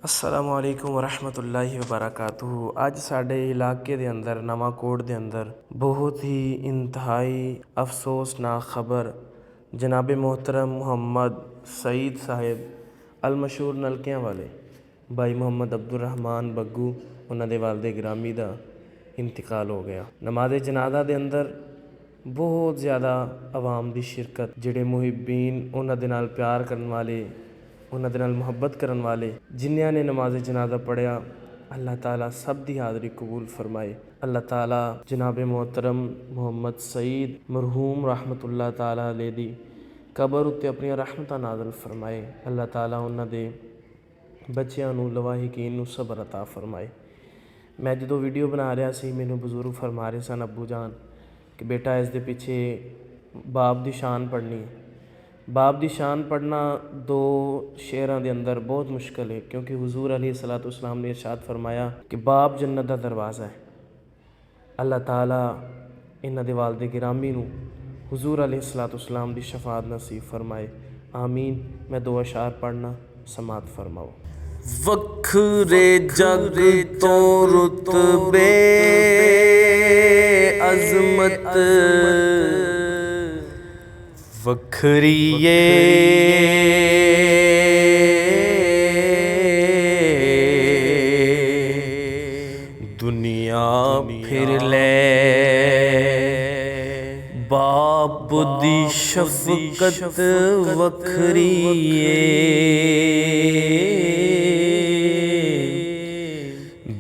अस्सलामु अलैकुम वरहमतुल्लाहि वबरकातुहू। अज साडे इलाके दे अंदर नवांकोट दे अंदर बहुत ही इंतहाई अफसोसनाक खबर जनाब मोहतरम मुहम्मद सईद साहिब अल मशहूर नलकियां वाले भाई मुहम्मद अब्दुल रहमान बग्गू उन्हां दे वालिद गिरामी दा इंतकाल हो गया। नमाज़े जनाजा दे अंदर बहुत ज़्यादा आवाम की शिरकत, जिहड़े मुहिब्बीन उन्हां दे नाल प्यार करन वाले, उन्हां दे नाल मुहब्बत करन वाले जिन्हियां ने नमाज जनाजा पढ़िया, अल्लाह ताला सब दी हाज़री कबूल फरमाए। अल्लाह ताला जनाब मोहतरम मुहम्मद सईद मरहूम रहमतुल्लाह ताला अलैह दी कबर उत्ते अपनी रहमतां नाज़िल फरमाए। अल्लाह ताला उन्हां दे बच्चियां नूं लवाहिकीन नूं सबर अता फरमाए। मैं जो वीडियो बना रहा सी, मैनू बजुर्ग फरमा रहे सन अब्बू जान कि बेटा इस दे पिछे बाप दी शान पढ़नी है। बाप दी शान पढ़ना दो शेरां दे अंदर बहुत मुश्किल है, क्योंकि हुजूर अलैहिस्सलाम ने इरशाद फरमाया कि बाप जन्नत दा दरवाज़ा है। अल्लाह ताला इन्हां दे वालिद गिरामी नूं हुजूर अलैहिस्सलाम दी शफाअत नसीब फरमाए। आमीन। मैं दो अशार पढ़ना, समात फरमाओ। वखरे जग तो रुतबे अज़मत वखरी दुनिया फिर ले बाप दी शफकत वखरी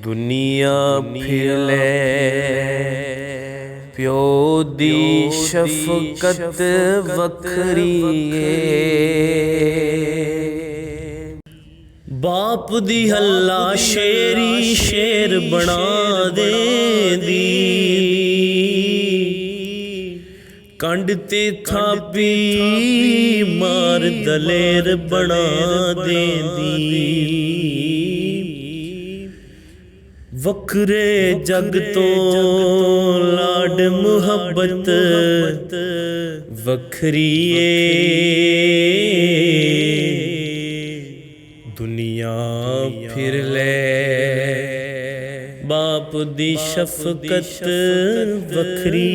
दुनिया फिर ले प्यो दी शफकत वखरी बाप दी हल्ला शेरी शेर बना देंदी कंड ते थापी मार दलेर बना देंदी वखरे जग तो लाड मुहब्बत वखरी दुनिया फिर ले बाप दी शफकत वखरी।